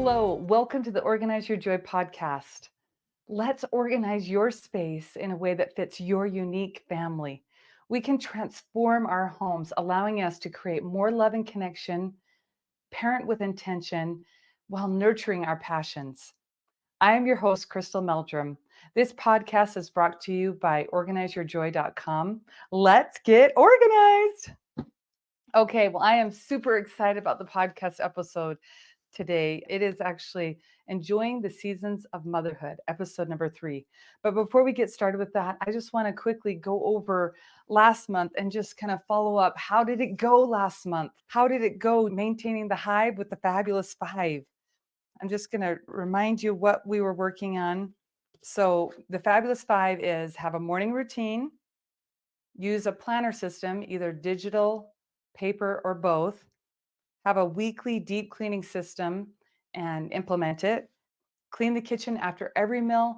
Hello, welcome to the Organize Your Joy podcast. Let's organize your space in a way that fits your unique family. We can transform our homes, allowing us to create more love and connection, parent with intention, while nurturing our passions. I am your host, Crystal Meldrum. This podcast is brought to you by organizeyourjoy.com. Let's get organized. Okay, well, I am super excited about the podcast episode today. It is actually Enjoying the Seasons of Motherhood, episode number 3. But before we get started with that, I just want to quickly go over last month and just kind of follow up. How did it go last month? How did it go maintaining the hive with the Fabulous 5? I'm just going to remind you what we were working on. So, the Fabulous 5 is have a morning routine, use a planner system, either digital, paper, or both, have a weekly deep cleaning system and implement it, clean the kitchen after every meal,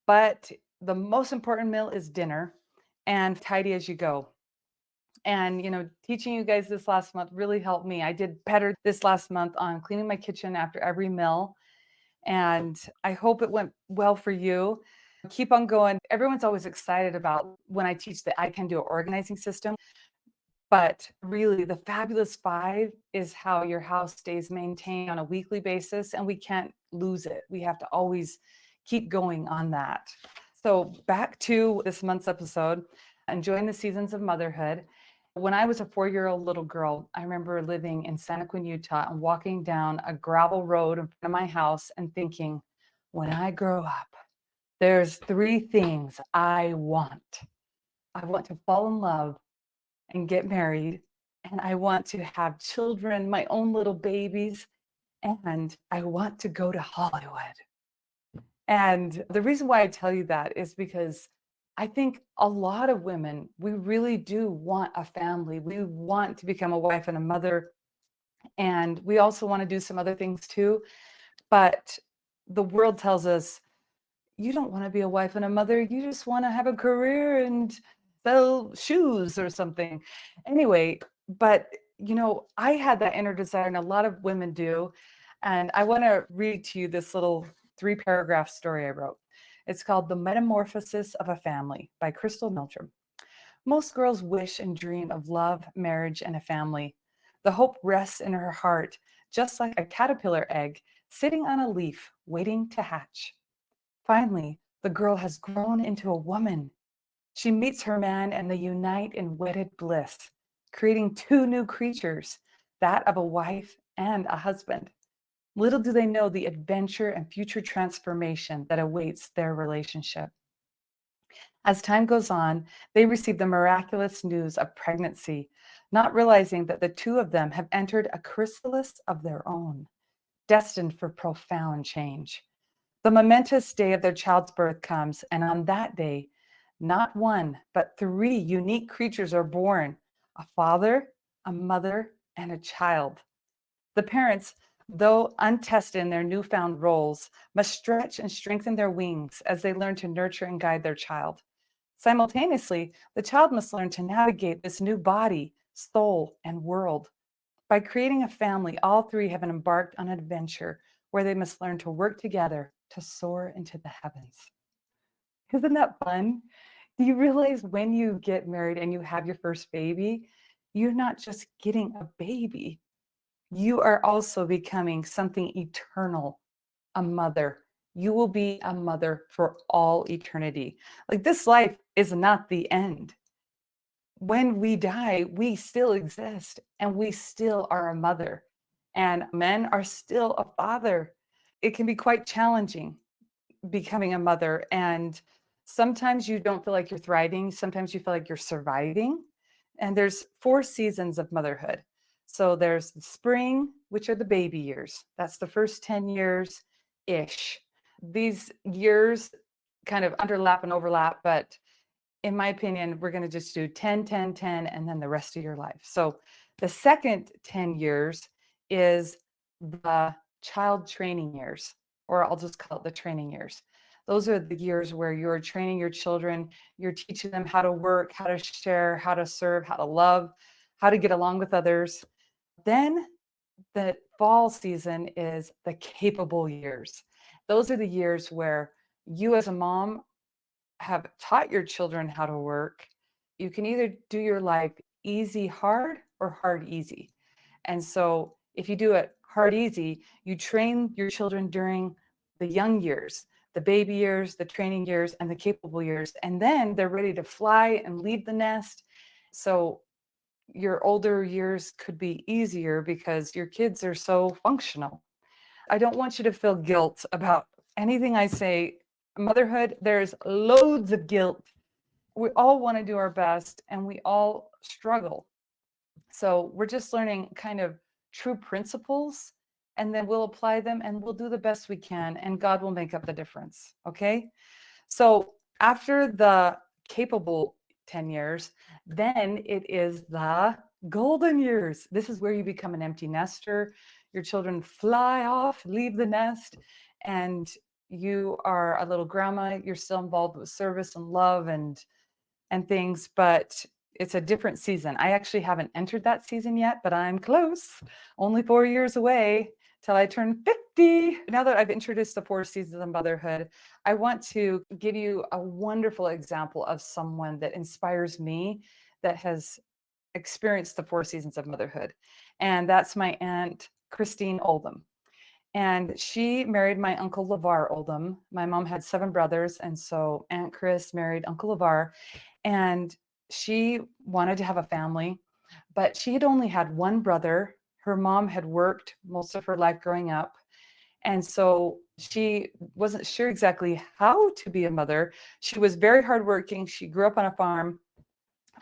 but the most important meal is dinner, and tidy as you go. And, teaching you guys this last month really helped me. I did better this last month on cleaning my kitchen after every meal. And I hope it went well for you. Keep on going. Everyone's always excited about when I teach that I can do an organizing system. But really, the Fabulous 5 is how your house stays maintained on a weekly basis, and we can't lose it. We have to always keep going on that. So, back to this month's episode, Enjoying the Seasons of Motherhood. When I was a 4-year-old little girl, I remember living in Santa Quin, Utah, and walking down a gravel road in front of my house and thinking, when I grow up, there's 3 things I want. I want to fall in love and get married, and I want to have children, my own little babies, and I want to go to Hollywood. And the reason why I tell you that is because I think a lot of women, we really do want a family. We want to become a wife and a mother, and we also want to do some other things too. But the world tells us you don't want to be a wife and a mother. You just want to have a career and sell shoes or something. Anyway, but I had that inner desire, and a lot of women do. And I want to read to you this little 3-paragraph story I wrote. It's called The Metamorphosis of a Family by Crystal Meldrum. Most girls wish and dream of love, marriage, and a family. The hope rests in her heart, just like a caterpillar egg sitting on a leaf waiting to hatch. Finally, the girl has grown into a woman. She meets her man and they unite in wedded bliss, creating 2 new creatures, that of a wife and a husband. Little do they know the adventure and future transformation that awaits their relationship. As time goes on, they receive the miraculous news of pregnancy, not realizing that the 2 of them have entered a chrysalis of their own, destined for profound change. The momentous day of their child's birth comes, and on that day, not 1, but 3 unique creatures are born: a father, a mother, and a child. The parents, though untested in their newfound roles, must stretch and strengthen their wings as they learn to nurture and guide their child. Simultaneously, the child must learn to navigate this new body, soul, and world. By creating a family, all 3 have embarked on an adventure where they must learn to work together to soar into the heavens. Isn't that fun? Do you realize when you get married and you have your first baby, you're not just getting a baby, you are also becoming something eternal, a mother. You will be a mother for all eternity. Like, this life is not the end. When we die, we still exist and we still are a mother, and men are still a father. It can be quite challenging becoming a mother, and sometimes you don't feel like you're thriving, sometimes you feel like you're surviving. And there's 4 seasons of motherhood. So there's the spring, which are the baby years. That's the first 10 years ish. These years kind of underlap and overlap, but in my opinion, we're going to just do 10, 10, 10, and then the rest of your life. So the second 10 years is the child training years, or I'll just call it the training years. Those are the years where you're training your children, you're teaching them how to work, how to share, how to serve, how to love, how to get along with others. Then The fall season is the capable years. Those are the years where you as a mom have taught your children how to work. You can either do your life easy, hard, or hard, easy. And so if you do it hard, easy, you train your children during the young years, the baby years, the training years, and the capable years. And then they're ready to fly and leave the nest. So your older years could be easier because your kids are so functional. I don't want you to feel guilt about anything I say. Motherhood, there's loads of guilt. We all want to do our best and we all struggle. So we're just learning kind of true principles, and then we'll apply them and we'll do the best we can, and God will make up the difference. Okay. So after the capable 10 years, then it is the golden years. This is where you become an empty nester. Your children fly off, leave the nest, and you are a little grandma. You're still involved with service and love and things, but it's a different season. I actually haven't entered that season yet, but I'm close. Only 4 years away till I turn 50. Now that I've introduced the 4 seasons of motherhood, I want to give you a wonderful example of someone that inspires me that has experienced the 4 seasons of motherhood. And that's my Aunt Christine Oldham. And she married my Uncle LeVar Oldham. My mom had 7 brothers, and so Aunt Chris married Uncle LeVar, and she wanted to have a family, but she had only had 1 brother. Her mom had worked most of her life growing up, and so she wasn't sure exactly how to be a mother. She was very hardworking. She grew up on a farm.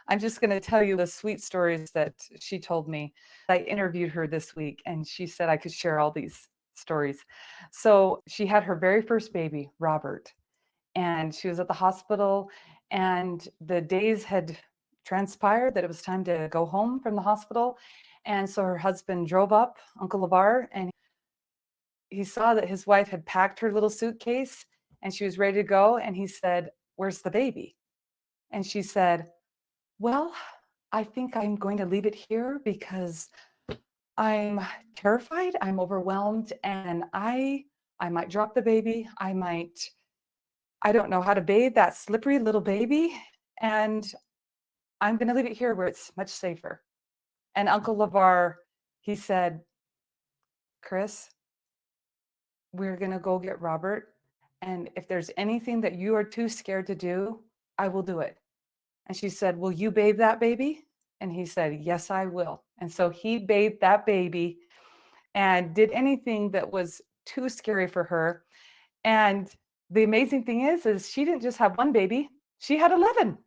I'm just going to tell you the sweet stories that she told me. I interviewed her this week and she said I could share all these stories. So she had her very first baby, Robert, and she was at the hospital, and the days had transpired that it was time to go home from the hospital. And so her husband drove up, Uncle LeVar, and he saw that his wife had packed her little suitcase and she was ready to go. And he said, "Where's the baby?" And she said, "Well, I think I'm going to leave it here because I'm terrified, I'm overwhelmed, and I might drop the baby. I don't know how to bathe that slippery little baby, and I'm going to leave it here where it's much safer." And Uncle LeVar, he said, "Chris, we're going to go get Robert, and if there's anything that you are too scared to do, I will do it." And she said, "Will you bathe that baby?" And he said, "Yes, I will." And so he bathed that baby and did anything that was too scary for her. And the amazing thing is she didn't just have 1 baby, she had 11.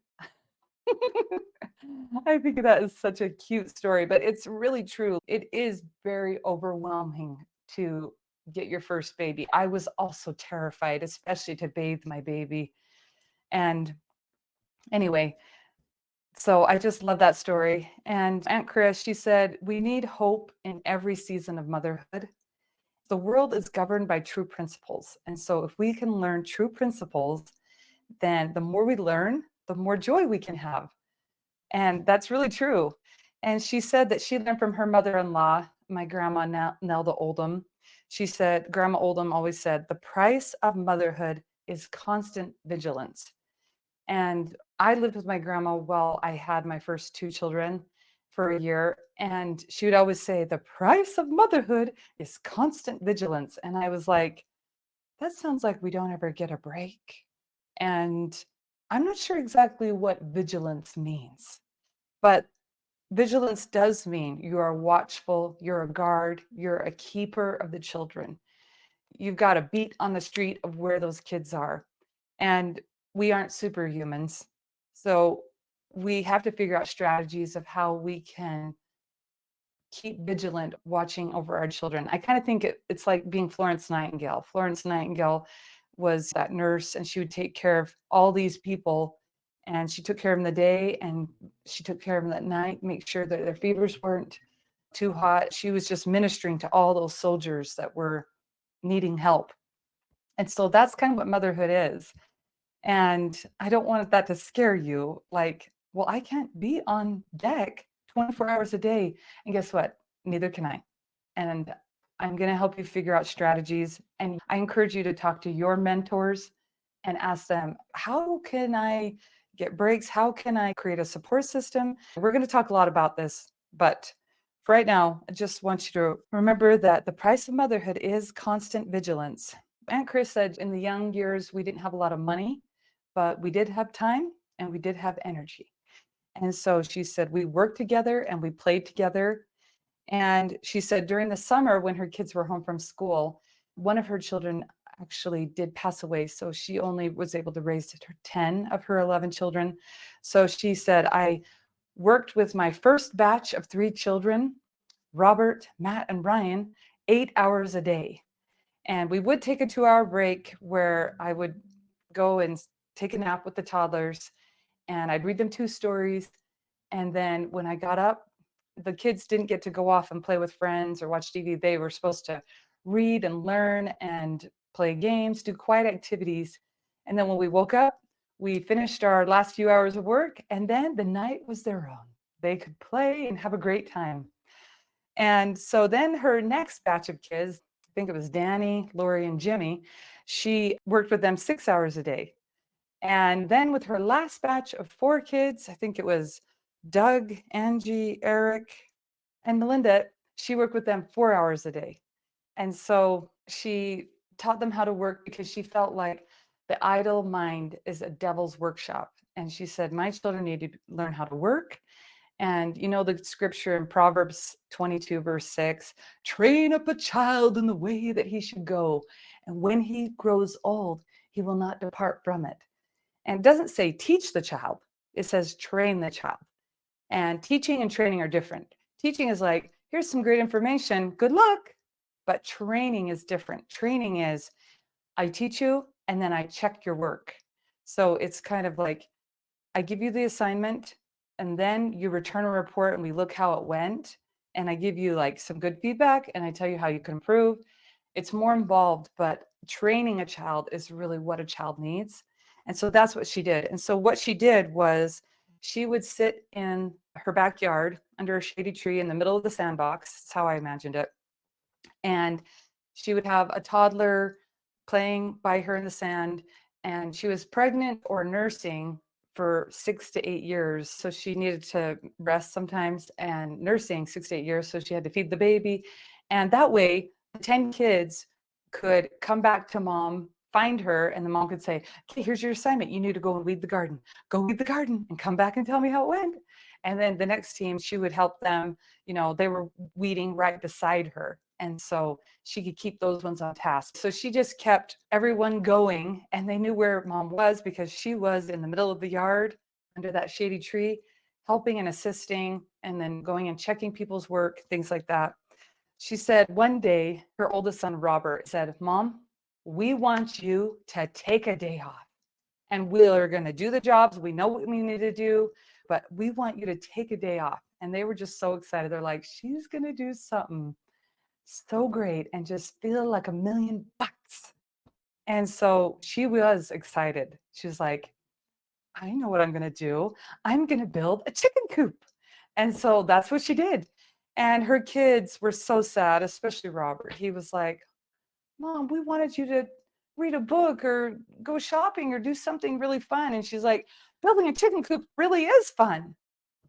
I think that is such a cute story, but it's really true. It is very overwhelming to get your first baby. I was also terrified, especially to bathe my baby. And anyway, so I just love that story. And Aunt Chris, she said, "We need hope in every season of motherhood. The world is governed by true principles. And so if we can learn true principles, then the more we learn, the more joy we can have." And that's really true. And she said that she learned from her mother-in-law, my grandma Nelda Oldham. She said, Grandma Oldham always said, "The price of motherhood is constant vigilance." And I lived with my grandma while I had my first 2 children for a year. And she would always say, "The price of motherhood is constant vigilance." And I was like, that sounds like we don't ever get a break. And I'm not sure exactly what vigilance means, but vigilance does mean you are watchful, you're a guard, you're a keeper of the children. You've got a beat on the street of where those kids are. And we aren't superhumans. So we have to figure out strategies of how we can keep vigilant watching over our children. I kind of think it's like being Florence Nightingale. Florence Nightingale was that nurse, and she would take care of all these people, and she took care of them the day and she took care of them at night, make sure that their fevers weren't too hot. She was just ministering to all those soldiers that were needing help. And so that's kind of what motherhood is. And I don't want that to scare you. Like, well, I can't be on deck 24 hours a day. And guess what? Neither can I. And I'm going to help you figure out strategies. And I encourage you to talk to your mentors and ask them, how can I get breaks? How can I create a support system? We're going to talk a lot about this, but for right now, I just want you to remember that the price of motherhood is constant vigilance. Aunt Chris said in the young years, we didn't have a lot of money, but we did have time and we did have energy. And so she said, we worked together and we played together. And she said during the summer when her kids were home from school, one of her children actually did pass away. So she only was able to raise 10 of her 11 children. So she said, I worked with my first batch of 3 children, Robert, Matt, and Ryan, 8 hours a day. And we would take a 2-hour break where I would go and take a nap with the toddlers and I'd read them 2 stories. And then when I got up, the kids didn't get to go off and play with friends or watch TV. They were supposed to read and learn and play games, do quiet activities. And then when we woke up, we finished our last few hours of work, and then the night was their own. They could play and have a great time. And so then her next batch of kids, I think it was Danny, Lori, and Jimmy, she worked with them 6 hours a day. And then with her last batch of 4 kids, I think it was Doug, Angie, Eric, and Melinda, she worked with them 4 hours a day. And so she taught them how to work because she felt like the idle mind is a devil's workshop. And she said, my children need to learn how to work. And you know the scripture in Proverbs 22, verse 6, train up a child in the way that he should go. And when he grows old, he will not depart from it. And it doesn't say teach the child, it says train the child. And teaching and training are different. Teaching is like, here's some great information, good luck. But training is different. Training is, I teach you and then I check your work. So it's kind of like, I give you the assignment and then you return a report and we look how it went. And I give you like some good feedback and I tell you how you can improve. It's more involved, but training a child is really what a child needs. And so that's what she did. And so what she did was she would sit in her backyard under a shady tree in the middle of the sandbox. That's how I imagined it. And she would have a toddler playing by her in the sand. And she was pregnant or nursing for 6 to 8 years. So she needed to rest sometimes and nursing 6 to 8 years. So she had to feed the baby. And that way, the 10 kids could come back to mom, find her, and the mom could say, okay, here's your assignment. You need to go and weed the garden. Go weed the garden and come back and tell me how it went. And then the next team, she would help them. You know, they were weeding right beside her. And so she could keep those ones on task. So she just kept everyone going and they knew where mom was because she was in the middle of the yard under that shady tree, helping and assisting and then going and checking people's work, things like that. She said one day, her oldest son, Robert, said, Mom, we want you to take a day off and we are going to do the jobs. We know what we need to do, but we want you to take a day off. And they were just so excited. They're like, she's going to do something so great and just feel like $1,000,000. And so she was excited. She was like, I know what I'm going to do. I'm going to build a chicken coop. And so that's what she did. And her kids were so sad, especially Robert. He was like, Mom, we wanted you to read a book or go shopping or do something really fun. And she's like, building a chicken coop really is fun.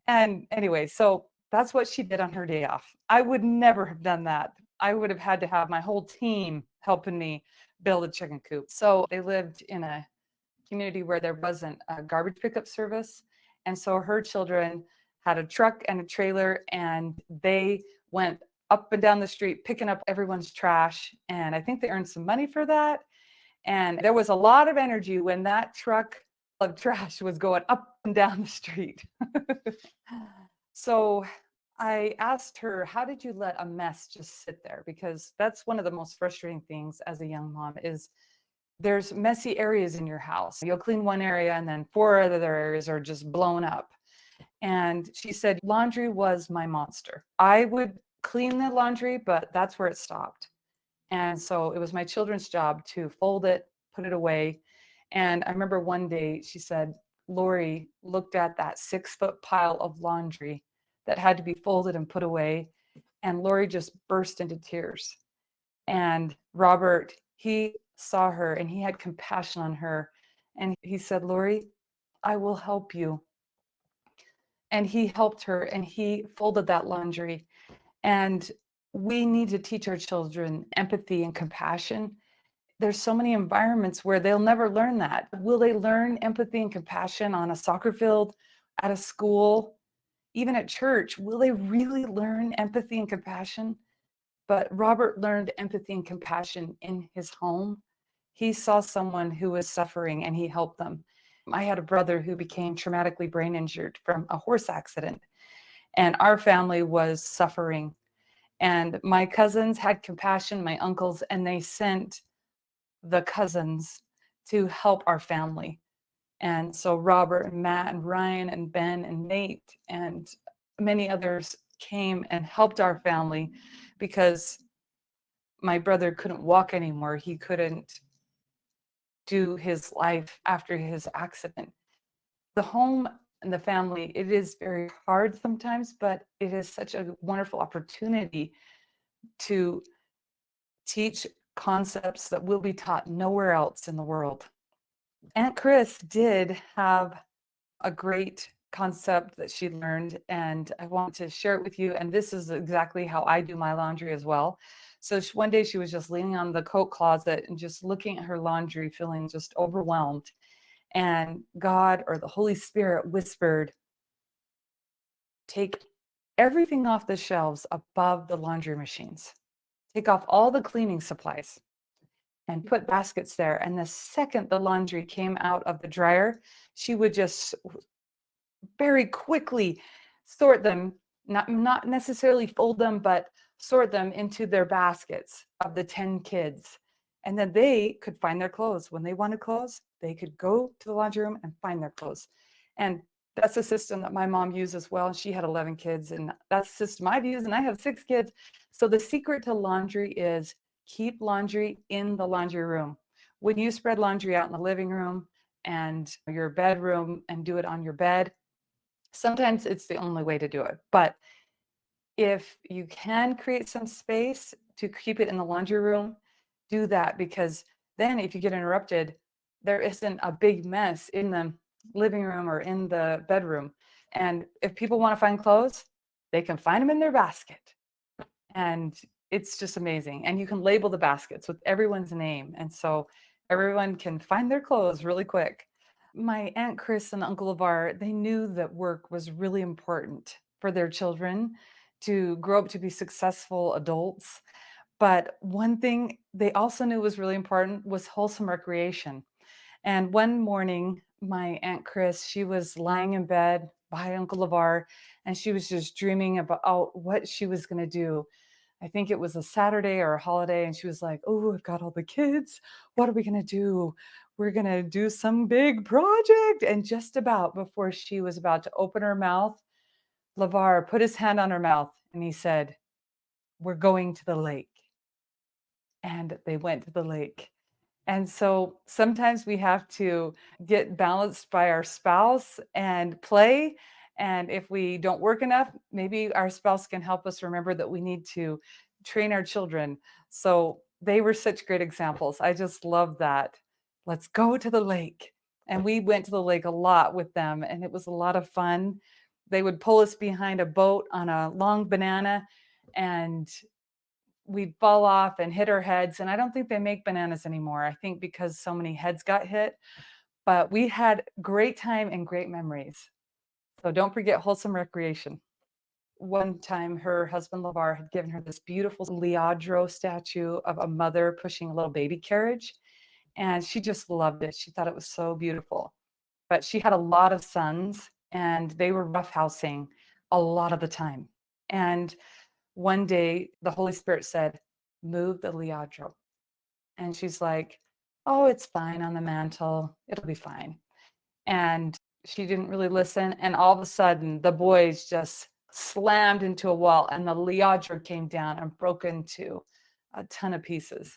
And anyway, so that's what she did on her day off. I would never have done that. I would have had to have my whole team helping me build a chicken coop. So they lived in a community where there wasn't a garbage pickup service. And so her children had a truck and a trailer, and they went up and down the street picking up everyone's trash. And I think they earned some money for that. And there was a lot of energy when that truck of trash was going up and down the street. So I asked her, how did you let a mess just sit there? Because that's one of the most frustrating things as a young mom is there's messy areas in your house. You'll clean one area and then 4 other areas are just blown up. And she said, laundry was my monster. I would clean the laundry, but that's where it stopped. And so it was my children's job to fold it, put it away. And I remember one day she said, Lori looked at that 6-foot pile of laundry that had to be folded and put away. And Lori just burst into tears. And Robert, he saw her and he had compassion on her. And he said, Lori, I will help you. And he helped her and he folded that laundry. And we need to teach our children empathy and compassion. There's so many environments where they'll never learn that. Will they learn empathy and compassion on a soccer field, at a school, even at church? Will they really learn empathy and compassion? But Robert learned empathy and compassion in his home. He saw someone who was suffering and he helped them. I had a brother who became traumatically brain injured from a horse accident, and our family was suffering. And my cousins had compassion, my uncles, and they sent the cousins to help our family. And so Robert and Matt and Ryan and Ben and Nate and many others came and helped our family because my brother couldn't walk anymore. He couldn't do his life after his accident. The home and the family, it is very hard sometimes, but it is such a wonderful opportunity to teach concepts that will be taught nowhere else in the world. Aunt Chris did have a great concept that she learned, and I want to share it with you. And this is exactly how I do my laundry as well. So one day she was just leaning on the coat closet and just looking at her laundry, feeling just overwhelmed. And God, or the Holy Spirit, whispered, take everything off the shelves above the laundry machines. Take off all the cleaning supplies and put baskets there. And the second the laundry came out of the dryer, she would just very quickly sort them, not necessarily fold them, but sort them into their baskets of the 10 kids. And then they could find their clothes. When they wanted clothes, they could go to the laundry room and find their clothes. And that's a system that my mom used as well. She had 11 kids, and that's the system I've used, and I have 6 kids. So the secret to laundry is keep laundry in the laundry room. When you spread laundry out in the living room and your bedroom and do it on your bed, sometimes it's the only way to do it. But if you can create some space to keep it in the laundry room, do that, because then if you get interrupted, there isn't a big mess in the living room or in the bedroom. And if people want to find clothes, they can find them in their basket. And it's just amazing. And you can label the baskets with everyone's name. And so everyone can find their clothes really quick. My Aunt Chris and Uncle LeVar, they knew that work was really important for their children to grow up to be successful adults. But one thing they also knew was really important was wholesome recreation. And one morning, my Aunt Chris, she was lying in bed by Uncle LeVar, and she was just dreaming about what she was going to do. I think it was a Saturday or a holiday, and she was like, oh, I've got all the kids. What are we going to do? We're going to do some big project. And just about before she was about to open her mouth, LeVar put his hand on her mouth and he said, we're going to the lake. And they went to the lake. And so sometimes we have to get balanced by our spouse and play. And if we don't work enough, maybe our spouse can help us remember that we need to train our children. So they were such great examples. I just love that. Let's go to the lake. And we went to the lake a lot with them, and it was a lot of fun. They would pull us behind a boat on a long banana, and we'd fall off and hit our heads. And I don't think they make bananas anymore. I think because so many heads got hit, but we had great time and great memories. So don't forget wholesome recreation. One time her husband LeVar had given her this beautiful Leandro statue of a mother pushing a little baby carriage. And she just loved it. She thought it was so beautiful. But she had a lot of sons and they were roughhousing a lot of the time. And one day the Holy Spirit said, move the Leandro. And she's like, oh, it's fine on the mantle. It'll be fine. And she didn't really listen. And all of a sudden, the boys just slammed into a wall, and the Leandro came down and broke into a ton of pieces.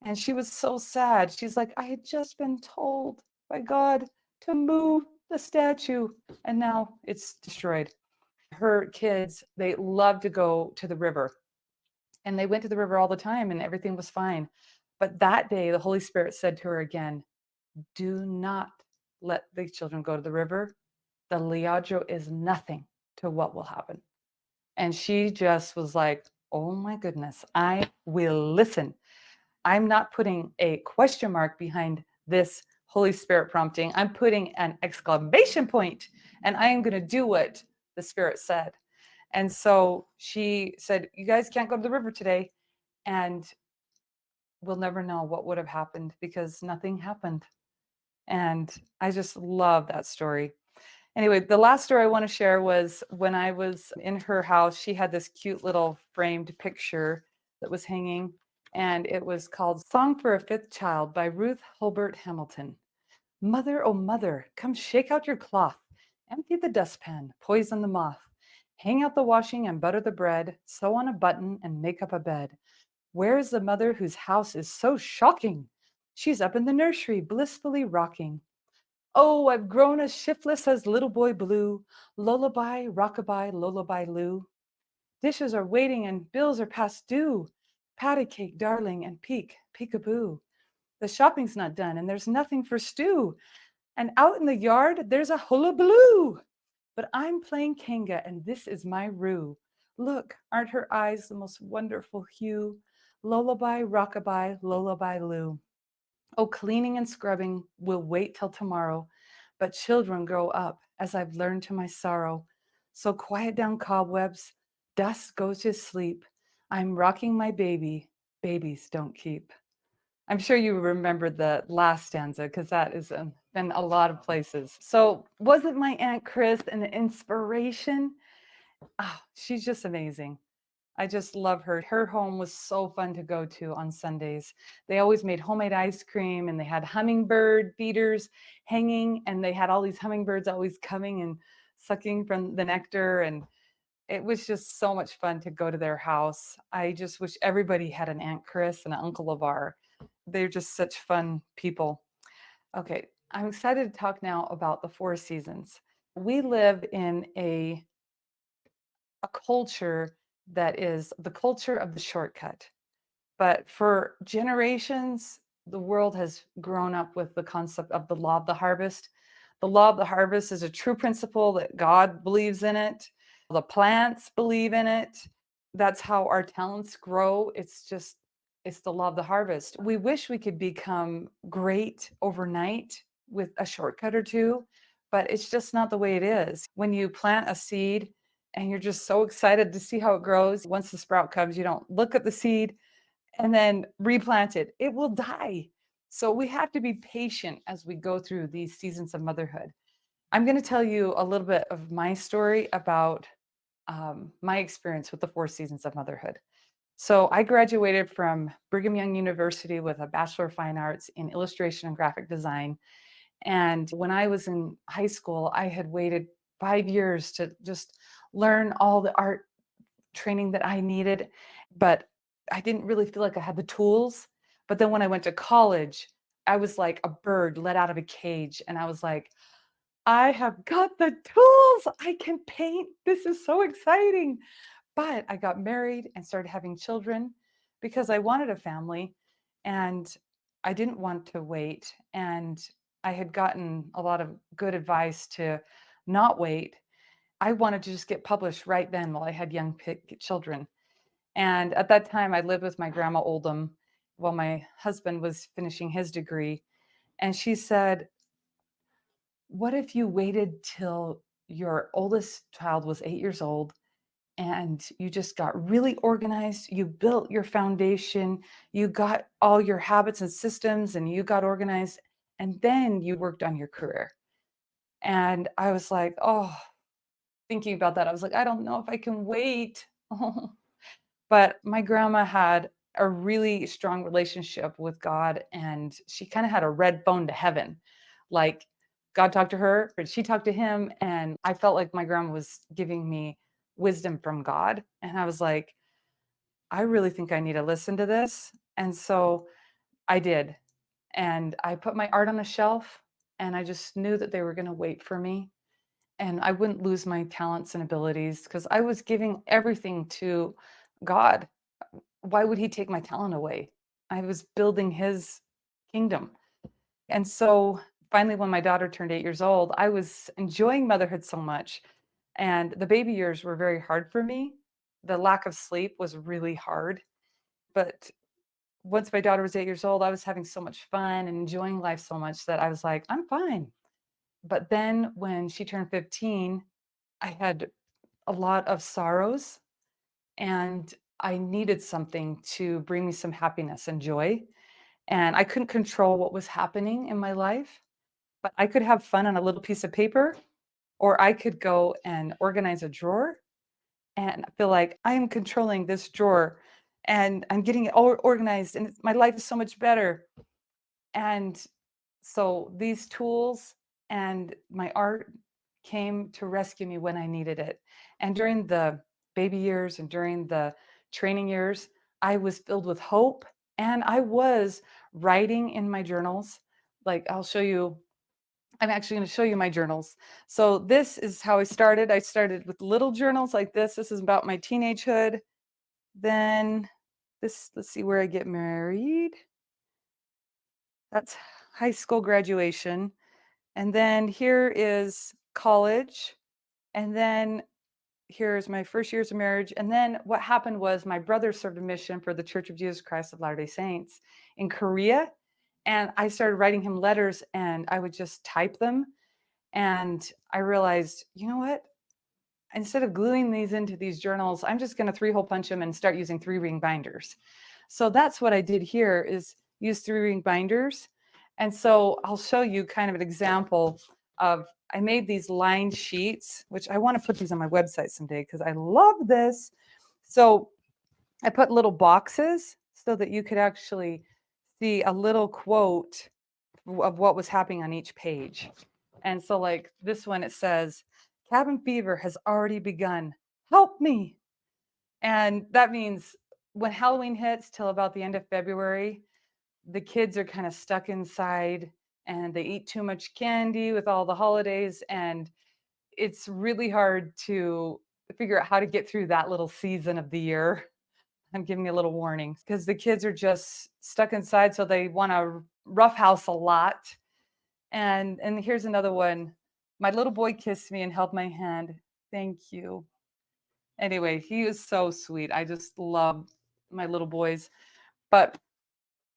And she was so sad. She's like, I had just been told by God to move the statue, and now it's destroyed. Her kids, they love to go to the river, and they went to the river all the time and everything was fine. But that day, the Holy Spirit said to her again, do not let the children go to the river. The Liajo is nothing to what will happen. And she just was like, oh my goodness, I will listen. I'm not putting a question mark behind this Holy Spirit prompting. I'm putting an exclamation point, and I am going to do what the Spirit said. And so she said, you guys can't go to the river today. And we'll never know what would have happened because nothing happened. And I just love that story. Anyway, the last story I want to share was when I was in her house. She had this cute little framed picture that was hanging, and it was called Song for a Fifth Child by Ruth Hulbert Hamilton. Mother, oh mother, come shake out your cloth, empty the dustpan, poison the moth, hang out the washing and butter the bread, sew on a button and make up a bed. Where is the mother whose house is so shocking? She's up in the nursery, blissfully rocking. Oh, I've grown as shiftless as little boy blue. Lullaby, rockabye, lullaby loo. Dishes are waiting and bills are past due. Patty cake, darling, and peekaboo. The shopping's not done and there's nothing for stew. And out in the yard, there's a hullabaloo. But I'm playing Kanga and this is my rue. Look, aren't her eyes the most wonderful hue? Lullaby, rockabye, lullaby loo. Oh, cleaning and scrubbing will wait till tomorrow, but children grow up, as I've learned to my sorrow. So quiet down cobwebs, dust goes to sleep. I'm rocking my baby, babies don't keep. I'm sure you remember the last stanza because that is in a lot of places. So, wasn't my Aunt Chris an inspiration? Oh, she's just amazing. I just love her. Her home was so fun to go to on Sundays. They always made homemade ice cream and they had hummingbird feeders hanging, and they had all these hummingbirds always coming and sucking from the nectar. And it was just so much fun to go to their house. I just wish everybody had an Aunt Chris and an Uncle LeVar. They're just such fun people. Okay, I'm excited to talk now about the four seasons. We live in a culture that is the culture of the shortcut. But for generations, the world has grown up with the concept of the law of the harvest. The law of the harvest is a true principle that God believes in it. The plants believe in it. That's how our talents grow. It's the law of the harvest. We wish we could become great overnight with a shortcut or two, but it's just not the way it is. When you plant a seed and you're just so excited to see how it grows, once the sprout comes, you don't look at the seed and then replant it. It will die. So we have to be patient as we go through these seasons of motherhood. I'm going to tell you a little bit of my story about my experience with the four seasons of motherhood. So I graduated from Brigham Young University with a Bachelor of Fine Arts in illustration and graphic design. And when I was in high school, I had waited 5 years to just learn all the art training that I needed, but I didn't really feel like I had the tools. But then when I went to college, I was like a bird let out of a cage. And I was like, I have got the tools. I can paint. This is so exciting. But I got married and started having children because I wanted a family and I didn't want to wait. And I had gotten a lot of good advice to not wait. I wanted to just get published right then while I had young children. And at that time, I lived with my grandma Oldham while my husband was finishing his degree. And she said, what if you waited till your oldest child was 8 years old and you just got really organized? You built your foundation, you got all your habits and systems, and you got organized, and then you worked on your career. And I was like, oh, thinking about that, I was like, I don't know if I can wait. But my grandma had a really strong relationship with God, and she kind of had a red phone to heaven. Like God talked to her, but she talked to him. And I felt like my grandma was giving me wisdom from God. And I was like, I really think I need to listen to this. And so I did. And I put my art on a shelf and I just knew that they were going to wait for me. and I wouldn't lose my talents and abilities because I was giving everything to God. Why would he take my talent away? I was building his kingdom. And so finally, when my daughter turned 8 years old, I was enjoying motherhood so much. And the baby years were very hard for me. The lack of sleep was really hard. But once my daughter was 8 years old, I was having so much fun and enjoying life so much that I was like, I'm fine. But then when she turned 15, I had a lot of sorrows and I needed something to bring me some happiness and joy. And I couldn't control what was happening in my life, but I could have fun on a little piece of paper, or I could go and organize a drawer and feel like I am controlling this drawer and I'm getting it all organized and my life is so much better. And so these tools and my art came to rescue me when I needed it. And during the baby years and during the training years, I was filled with hope and I was writing in my journals. Like I'll show you, I'm actually going to show you my journals. So this is how I started. I started with little journals like this. This is about my teenagehood. Then this, let's see where I get married. That's high school graduation. And then here is college. And then here's my first years of marriage. And then what happened was my brother served a mission for the Church of Jesus Christ of Latter-day Saints in Korea. And I started writing him letters and I would just type them. And I realized, you know what? Instead of gluing these into these journals, I'm just going to three-hole punch them and start using three-ring binders. So that's what I did here is use three-ring binders. And so I'll show you kind of an example of, I made these lined sheets, which I want to put these on my website someday because I love this. So I put little boxes so that you could actually see a little quote of what was happening on each page. And so like this one, it says, cabin fever has already begun. Help me. And that means when Halloween hits till about the end of February, the kids are kind of stuck inside and they eat too much candy with all the holidays. And it's really hard to figure out how to get through that little season of the year. I'm giving you a little warning because the kids are just stuck inside. So they want to roughhouse a lot. And here's another one. My little boy kissed me and held my hand. Thank you. Anyway, he is so sweet. I just love my little boys. But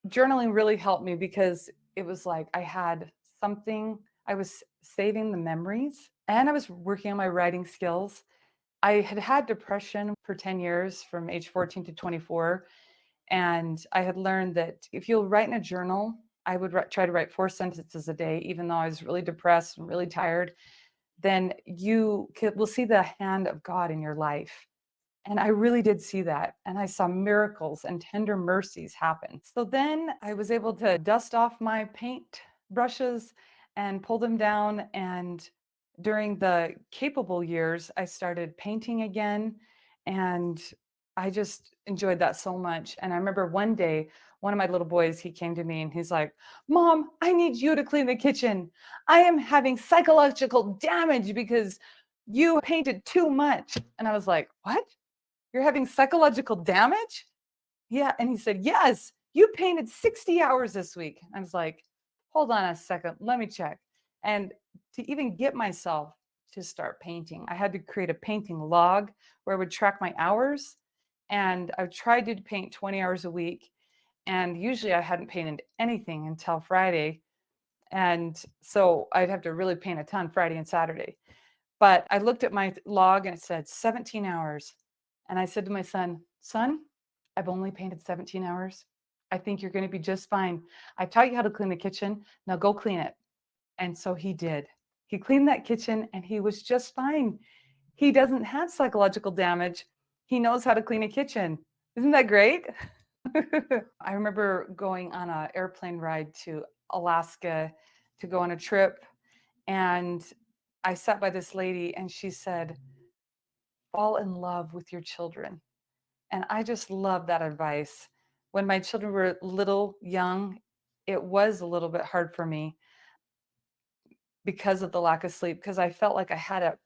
journaling really helped me because it was like I had something, I was saving the memories and I was working on my writing skills. I had had depression for 10 years from age 14 to 24. And I had learned that if you'll write in a journal, I would try to write 4 sentences a day, even though I was really depressed and really tired, then will see the hand of God in your life. And I really did see that. And I saw miracles and tender mercies happen. So then I was able to dust off my paint brushes and pull them down. And during the capable years, I started painting again. And I just enjoyed that so much. And I remember one day, one of my little boys, he came to me and he's like, Mom, I need you to clean the kitchen. I am having psychological damage because you painted too much. And I was like, what? You're having psychological damage? Yeah. And he said, yes, you painted 60 hours this week. I was like, hold on a second. Let me check. And to even get myself to start painting, I had to create a painting log where I would track my hours. And I tried to paint 20 hours a week. And usually I hadn't painted anything until Friday. And so I'd have to really paint a ton Friday and Saturday. But I looked at my log and it said 17 hours. And I said to my son, Son, I've only painted 17 hours. I think you're going to be just fine. I taught you how to clean the kitchen. Now go clean it. And so he did. He cleaned that kitchen and he was just fine. He doesn't have psychological damage. He knows how to clean a kitchen. Isn't that great? I remember going on an airplane ride to Alaska to go on a trip. And I sat by this lady and she said, fall in love with your children. And I just love that advice. When my children were little, young, it was a little bit hard for me because of the lack of sleep, because I felt like I had a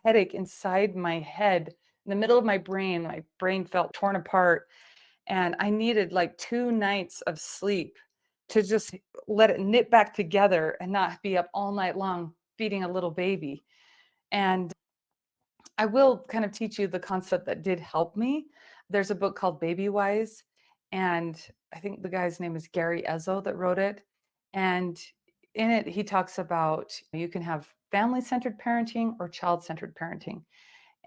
headache inside my head, in the middle of my brain. My brain felt torn apart, and I needed like 2 nights of sleep to just let it knit back together and not be up all night long feeding a little baby. And I will kind of teach you the concept that did help me. There's a book called Baby Wise, and I think the guy's name is Gary Ezzo that wrote it. And in it, he talks about you can have family centered parenting or child centered parenting.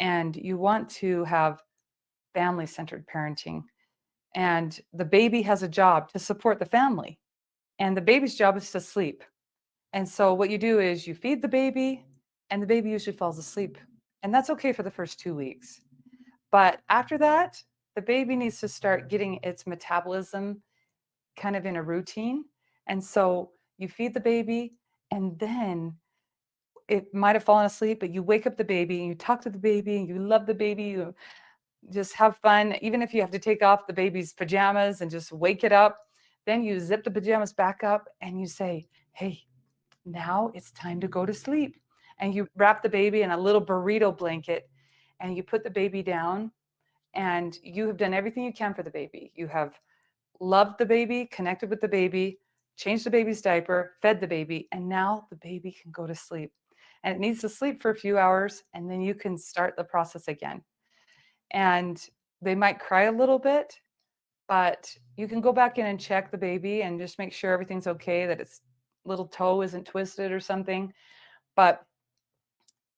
And you want to have family centered parenting. And the baby has a job to support the family, and the baby's job is to sleep. And so what you do is you feed the baby, and the baby usually falls asleep. And that's okay for the first 2 weeks. But after that, the baby needs to start getting its metabolism kind of in a routine. And so you feed the baby, and then it might have fallen asleep, but you wake up the baby and you talk to the baby and you love the baby. You just have fun. Even if you have to take off the baby's pajamas and just wake it up, then you zip the pajamas back up and you say, "Hey, now it's time to go to sleep." And you wrap the baby in a little burrito blanket and you put the baby down, and you have done everything you can for the baby. You have loved the baby, connected with the baby, changed the baby's diaper, fed the baby, and now the baby can go to sleep. And it needs to sleep for a few hours, and then you can start the process again. And they might cry a little bit, but you can go back in and check the baby and just make sure everything's okay, that its little toe isn't twisted or something. But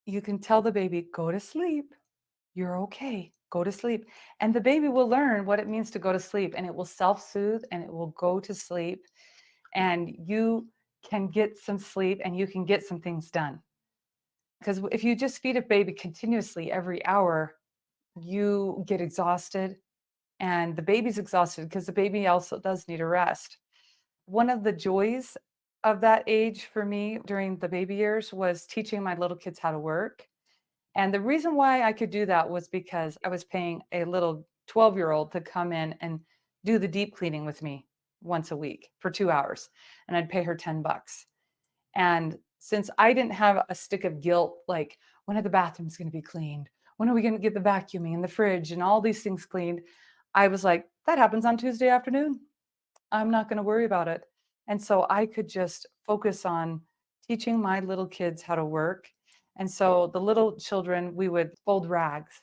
you can tell the baby, go to sleep. You're okay. Go to sleep. And the baby will learn what it means to go to sleep, and it will self soothe and it will go to sleep. And you can get some sleep and you can get some things done. Because if you just feed a baby continuously every hour, you get exhausted, and the baby's exhausted because the baby also does need a rest. One of the joys of that age for me during the baby years was teaching my little kids how to work. And the reason why I could do that was because I was paying a little 12-year-old to come in and do the deep cleaning with me once a week for 2 hours, and I'd pay her 10 bucks. And since I didn't have a stick of guilt, like, when are the bathrooms going to be cleaned? When are we going to get the vacuuming and the fridge and all these things cleaned? I was like, that happens on Tuesday afternoon. I'm not going to worry about it. And so I could just focus on teaching my little kids how to work. And so the little children, we would fold rags,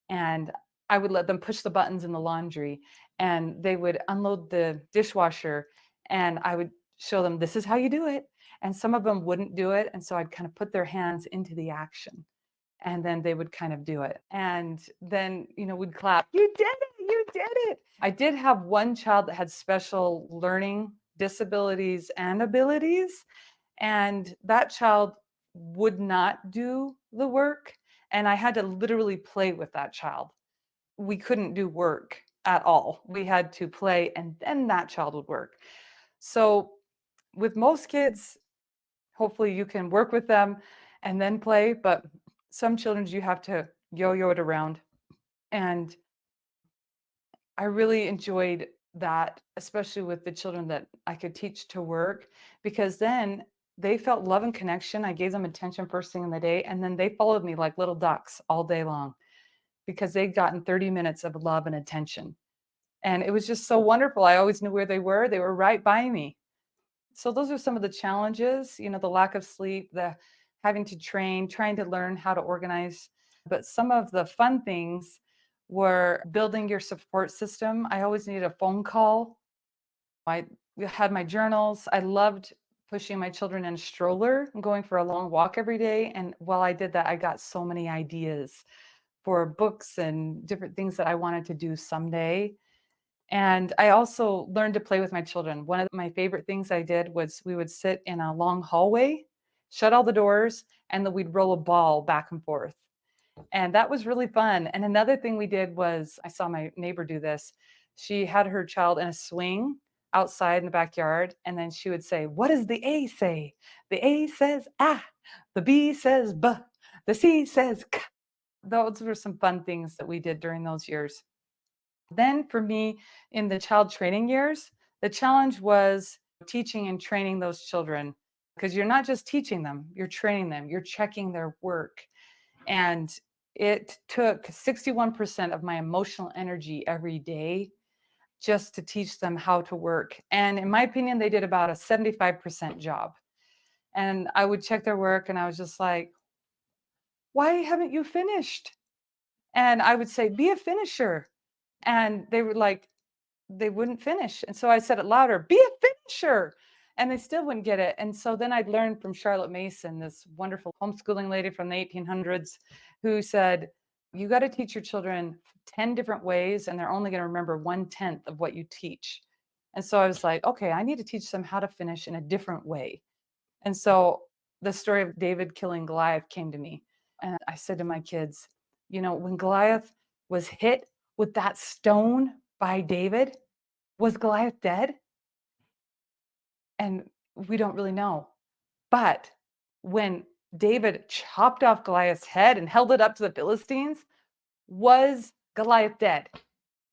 and I would let them push the buttons in the laundry, and they would unload the dishwasher, and I would show them, this is how you do it. And some of them wouldn't do it. And so I'd kind of put their hands into the action, and then they would kind of do it. And then, we'd clap, you did it, you did it. I did have one child that had special learning disabilities and abilities, and that child would not do the work. And I had to literally play with that child. We couldn't do work at all. We had to play, and then that child would work. So with most kids, hopefully you can work with them and then play, but some children you have to yo-yo it around. And I really enjoyed that, especially with the children that I could teach to work, because then they felt love and connection. I gave them attention first thing in the day, and then they followed me like little ducks all day long because they'd gotten 30 minutes of love and attention. And it was just so wonderful. I always knew where they were. They were right by me. So those are some of the challenges, the lack of sleep, the having to train, trying to learn how to organize. But some of the fun things were building your support system. I always needed a phone call. I had my journals. I loved pushing my children in a stroller and going for a long walk every day. And while I did that, I got so many ideas for books and different things that I wanted to do someday. And I also learned to play with my children. One of my favorite things I did was we would sit in a long hallway, shut all the doors, and then we'd roll a ball back and forth. And that was really fun. And another thing we did was I saw my neighbor do this. She had her child in a swing outside in the backyard, and then she would say, what does the A say? The A says ah, the B says buh, the C says k. Those were some fun things that we did during those years. Then for me, in the child training years, the challenge was teaching and training those children because you're not just teaching them, you're training them, you're checking their work. And it took 61% of my emotional energy every day just to teach them how to work. And in my opinion, they did about a 75% job. And I would check their work and I was just like, why haven't you finished? And I would say, be a finisher. And they were like, they wouldn't finish. And so I said it louder, be a finisher. And they still wouldn't get it. And so then I'd learned from Charlotte Mason, this wonderful homeschooling lady from the 1800s, who said, you got to teach your children 10 different ways, and they're only going to remember 1/10 of what you teach. And so I was like, okay, I need to teach them how to finish in a different way. And so the story of David killing Goliath came to me. And I said to my kids, when Goliath was hit with that stone by David, was Goliath dead? And we don't really know. But when David chopped off Goliath's head and held it up to the Philistines, was Goliath dead?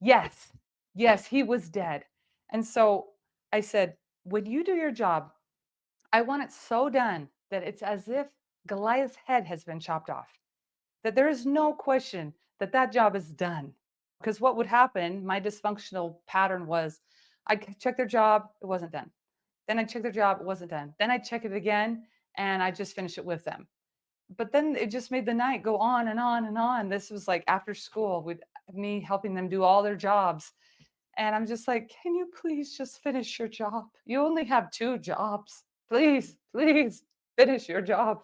Yes. Yes, he was dead. And so I said, when you do your job, I want it so done that it's as if Goliath's head has been chopped off, that there is no question that that job is done. Because what would happen, my dysfunctional pattern was I'd check their job, it wasn't done. Then I'd check their job, it wasn't done. Then I'd check it again and I just finish it with them. But then it just made the night go on and on and on. This was like after school with me helping them do all their jobs. And I'm just like, can you please just finish your job? You only have two jobs. Please, please finish your job.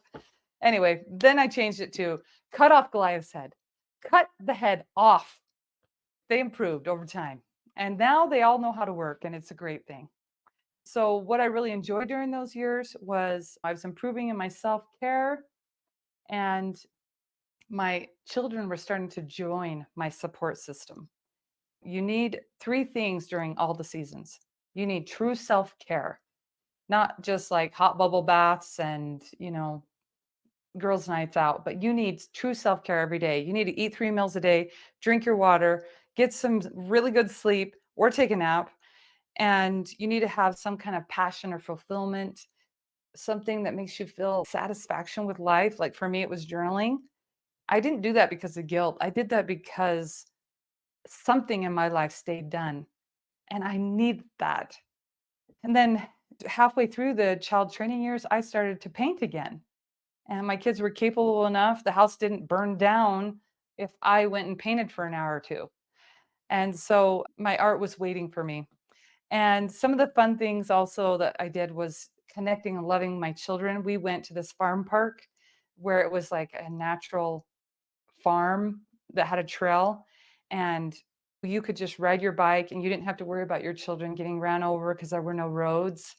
Anyway, then I changed it to cut off Goliath's head. Cut the head off. They improved over time. And now they all know how to work, and it's a great thing. So, what I really enjoyed during those years was I was improving in my self care, and my children were starting to join my support system. You need three things during all the seasons. You need true self care, not just like hot bubble baths and, girls' nights out, but you need true self care every day. You need to eat 3 meals a day, drink your water, get some really good sleep, or take a nap. And you need to have some kind of passion or fulfillment, something that makes you feel satisfaction with life. Like for me, it was journaling. I didn't do that because of guilt. I did that because something in my life stayed done. And I need that. And then halfway through the child training years, I started to paint again. And my kids were capable enough, the house didn't burn down if I went and painted for an hour or two. And so my art was waiting for me. And some of the fun things also that I did was connecting and loving my children. We went to this farm park where it was like a natural farm that had a trail, and you could just ride your bike and you didn't have to worry about your children getting ran over because there were no roads.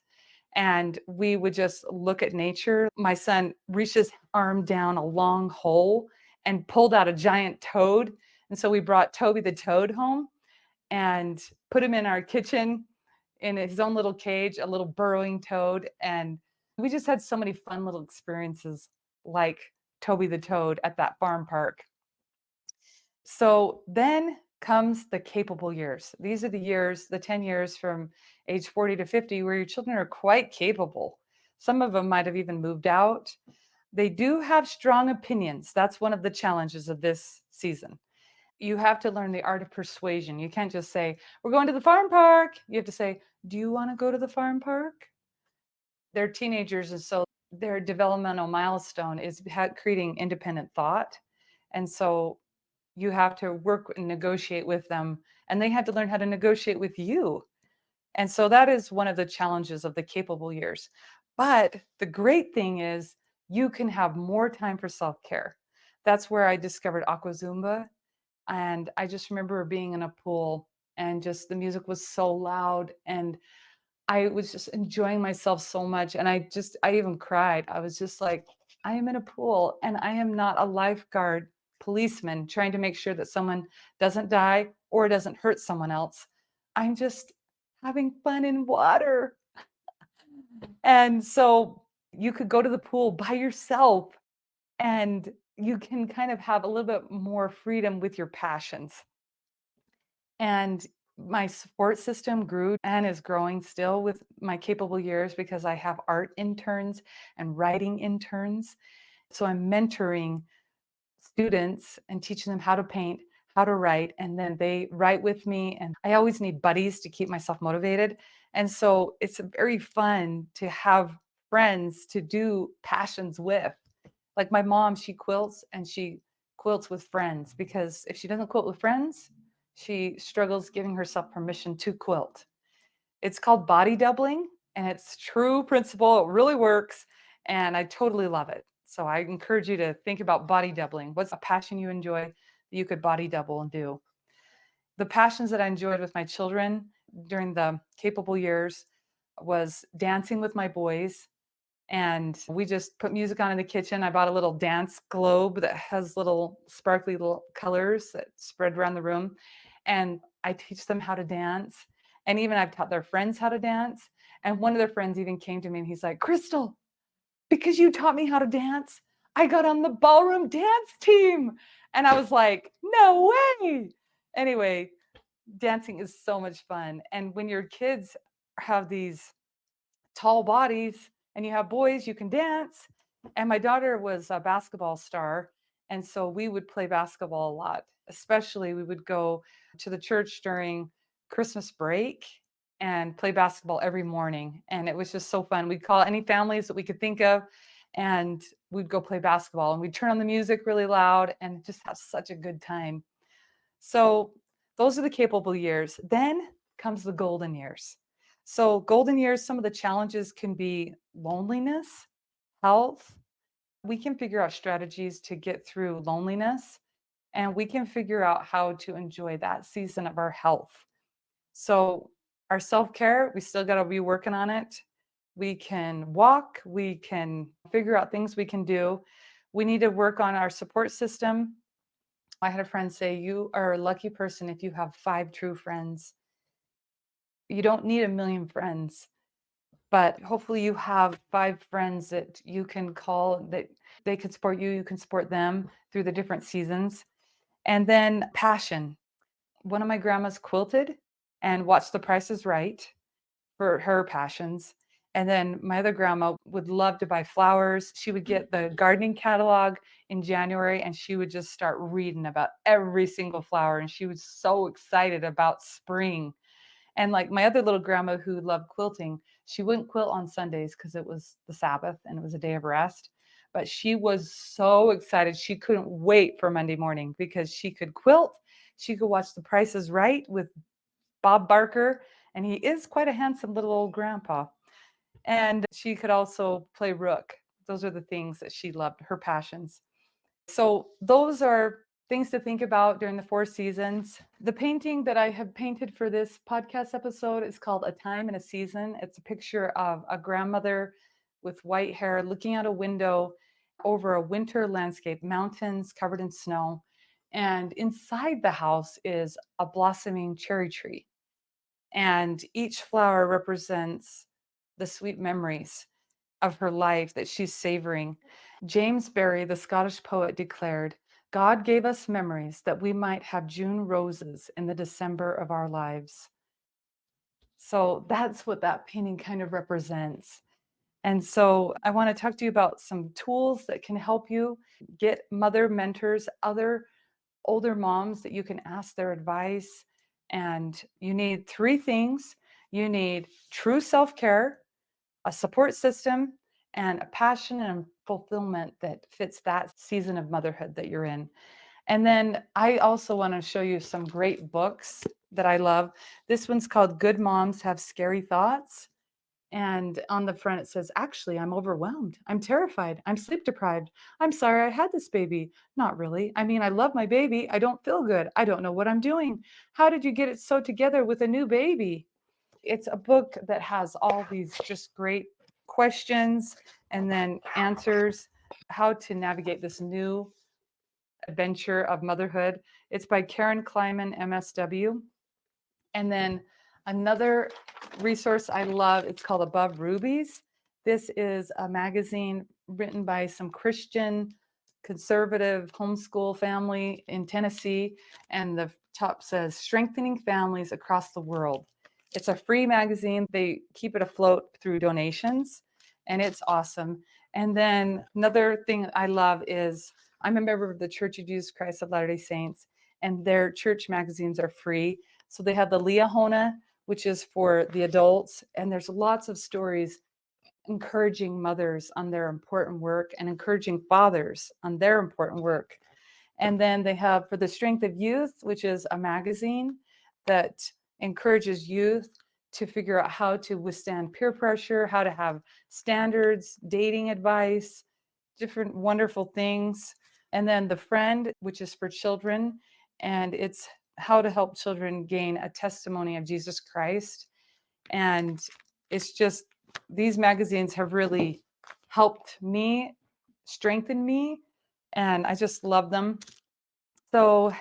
And we would just look at nature. My son reached his arm down a long hole and pulled out a giant toad. And so we brought Toby the toad home and put him in our kitchen in his own little cage, a little burrowing toad. And we just had so many fun little experiences like Toby the toad at that farm park. So then comes the capable years. These are the years, the 10 years from age 40 to 50, where your children are quite capable. Some of them might have even moved out. They do have strong opinions. That's one of the challenges of this season. You have to learn the art of persuasion. You can't just say, we're going to the farm park. You have to say, do you want to go to the farm park? They're teenagers, and so their developmental milestone is creating independent thought. And so you have to work and negotiate with them, and they had to learn how to negotiate with you. And so that is one of the challenges of the capable years. But the great thing is you can have more time for self-care. That's where I discovered aqua zumba. And I just remember being in a pool and just the music was so loud and I was just enjoying myself so much. And I even cried. I was just like, I am in a pool and I am not a lifeguard policeman trying to make sure that someone doesn't die or doesn't hurt someone else. I'm just having fun in water. And so you could go to the pool by yourself and you can kind of have a little bit more freedom with your passions. And My support system grew and is growing still with my capable years because I have art interns and writing interns. So I'm mentoring students and teaching them how to paint, how to write, and then they write with me. And I always need buddies to keep myself motivated. And so it's very fun to have friends to do passions with. Like my mom, she quilts and she quilts with friends because if she doesn't quilt with friends, she struggles giving herself permission to quilt. It's called body doubling and it's true principle. It really works and I totally love it. So I encourage you to think about body doubling. What's a passion you enjoy that you could body double and do? The passions that I enjoyed with my children during the capable years was dancing with my boys, and we just put music on in the kitchen. I bought a little dance globe that has little sparkly little colors that spread around the room. And I teach them how to dance. And even I've taught their friends how to dance. And one of their friends even came to me and he's like, Crystal, because you taught me how to dance, I got on the ballroom dance team. And I was like, no way. Anyway, dancing is so much fun. And when your kids have these tall bodies and you have boys, you can dance. And my daughter was a basketball star. And so we would play basketball a lot, especially we would go to the church during Christmas break and play basketball every morning. And it was just so fun. We'd call any families that we could think of and we'd go play basketball and we'd turn on the music really loud and just have such a good time. So those are the capable years. Then comes the golden years. So, golden years, some of the challenges can be loneliness, health. We can figure out strategies to get through loneliness, and we can figure out how to enjoy that season of our health. So, our self care, we still got to be working on it. We can walk, we can figure out things we can do. We need to work on our support system. I had a friend say, you are a lucky person if you have 5 true friends. You don't need a million friends, but hopefully you have 5 friends that you can call that they can support you, you can support them through the different seasons. And then passion. One of my grandmas quilted and watched The Price is Right for her passions. And then my other grandma would love to buy flowers. She would get the gardening catalog in January and she would just start reading about every single flower. And she was so excited about spring. And like my other little grandma who loved quilting, she wouldn't quilt on Sundays because it was the Sabbath and it was a day of rest. But she was so excited. She couldn't wait for Monday morning because she could quilt. She could watch The Price is Right with Bob Barker. And he is quite a handsome little old grandpa. And she could also play rook. Those are the things that she loved, her passions. So those are things to think about during the 4 seasons. The painting that I have painted for this podcast episode is called A Time and a Season. It's a picture of a grandmother with white hair looking out a window over a winter landscape, mountains covered in snow. And inside the house is a blossoming cherry tree. And each flower represents the sweet memories of her life that she's savoring. James Barrie, the Scottish poet, declared, God gave us memories that we might have June roses in the December of our lives. So that's what that painting kind of represents. And so I want to talk to you about some tools that can help you get mother mentors, other older moms that you can ask their advice. And you need 3 things. You need true self-care, a support system, and a passion and fulfillment that fits that season of motherhood that you're in. And then I also want to show you some great books that I love. This one's called Good Moms Have Scary Thoughts. And on the front, it says, actually, I'm overwhelmed. I'm terrified. I'm sleep deprived. I'm sorry I had this baby. Not really. I mean, I love my baby. I don't feel good. I don't know what I'm doing. How did you get it so together with a new baby? It's a book that has all these just great questions and then answers, how to navigate this new adventure of motherhood. It's by Karen Kleiman, MSW. And then another resource I love, it's called Above Rubies. This is a magazine written by some Christian conservative homeschool family in Tennessee. And the top says Strengthening Families Across the World. It's a free magazine. They keep it afloat through donations, and it's awesome. And then another thing I love is I'm a member of the Church of Jesus Christ of Latter-day Saints, and their church magazines are free. So they have the Liahona, which is for the adults, and there's lots of stories encouraging mothers on their important work and encouraging fathers on their important work. And then they have For the Strength of Youth, which is a magazine that encourages youth to figure out how to withstand peer pressure, how to have standards, dating advice, different wonderful things. And then The Friend, which is for children, and it's how to help children gain a testimony of Jesus Christ. And it's just, these magazines have really helped me, strengthened me, and I just love them. So,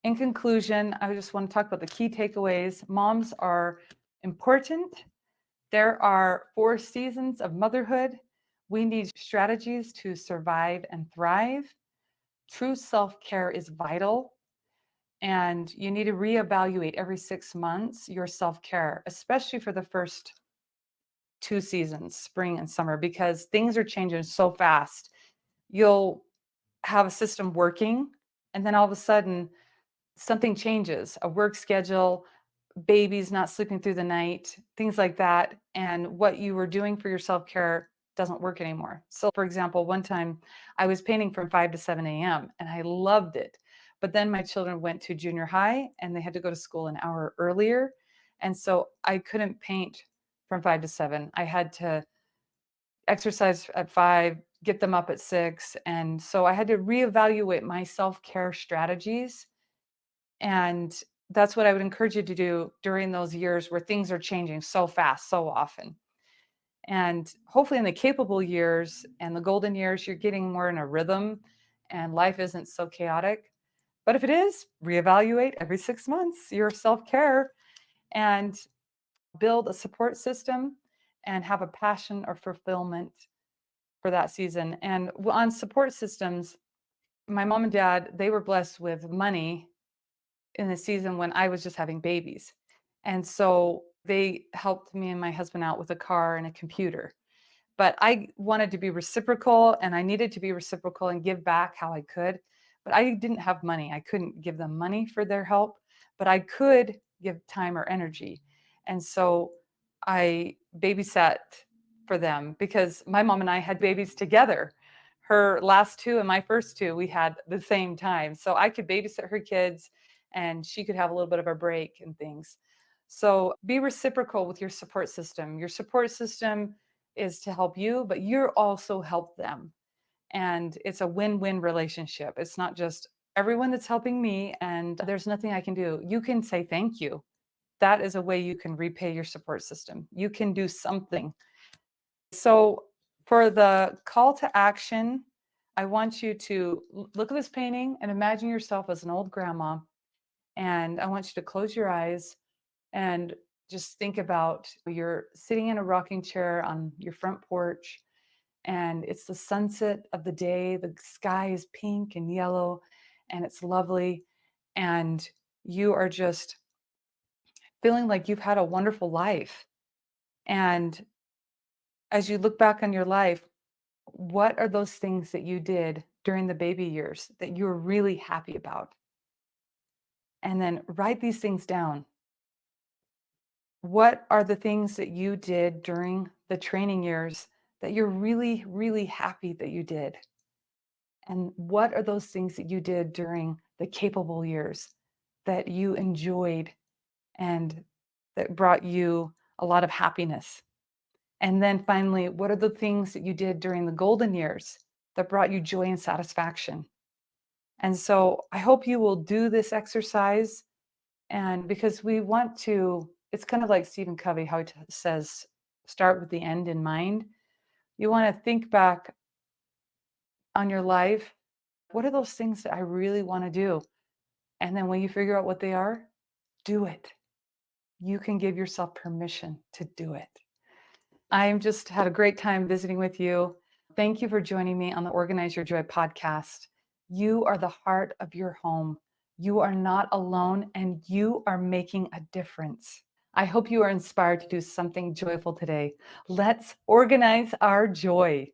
in conclusion, I just want to talk about the key takeaways. Moms are important. There are 4 seasons of motherhood. We need strategies to survive and thrive. True self care is vital. And you need to reevaluate every 6 months your self care, especially for the first 2 seasons, spring and summer, because things are changing so fast. You'll have a system working, and then all of a sudden, something changes, a work schedule, babies not sleeping through the night, things like that. And what you were doing for your self care doesn't work anymore. So, for example, one time I was painting from 5 to 7 a.m. and I loved it. But then my children went to junior high and they had to go to school an hour earlier. And so I couldn't paint from 5 to 7. I had to exercise at 5, get them up at 6. And so I had to reevaluate my self care strategies, and that's what I would encourage you to do during those years where things are changing so fast, so often. And hopefully, in the capable years and the golden years, you're getting more in a rhythm and life isn't so chaotic. But if it is, reevaluate every 6 months your self care and build a support system and have a passion or fulfillment for that season. And on support systems, my mom and dad, they were blessed with money in the season when I was just having babies. And so they helped me and my husband out with a car and a computer. But I wanted to be reciprocal and I needed to be reciprocal and give back how I could. But I didn't have money. I couldn't give them money for their help, but I could give time or energy. And so I babysat for them because my mom and I had babies together. Her last 2 and my first 2, we had the same time. So I could babysit her kids and she could have a little bit of a break and things. So be reciprocal with your support system. Your support system is to help you, but you're also help them. And it's a win-win relationship. It's not just everyone that's helping me and there's nothing I can do. You can say thank you. That is a way you can repay your support system. You can do something. So for the call to action, I want you to look at this painting and imagine yourself as an old grandma. And I want you to close your eyes and just think about you're sitting in a rocking chair on your front porch and it's the sunset of the day. The sky is pink and yellow and it's lovely. And you are just feeling like you've had a wonderful life. And as you look back on your life, what are those things that you did during the baby years that you were really happy about? And then write these things down. What are the things that you did during the training years that you're really, really happy that you did? And what are those things that you did during the capable years that you enjoyed and that brought you a lot of happiness? And then finally, what are the things that you did during the golden years that brought you joy and satisfaction? And so I hope you will do this exercise. And because we want to, it's kind of like Stephen Covey, how he says, start with the end in mind. You want to think back on your life. What are those things that I really want to do? And then when you figure out what they are, do it. You can give yourself permission to do it. I'm just had a great time visiting with you. Thank you for joining me on the Organize Your Joy podcast. You are the heart of your home. You are not alone and you are making a difference. I hope you are inspired to do something joyful today. Let's organize our joy.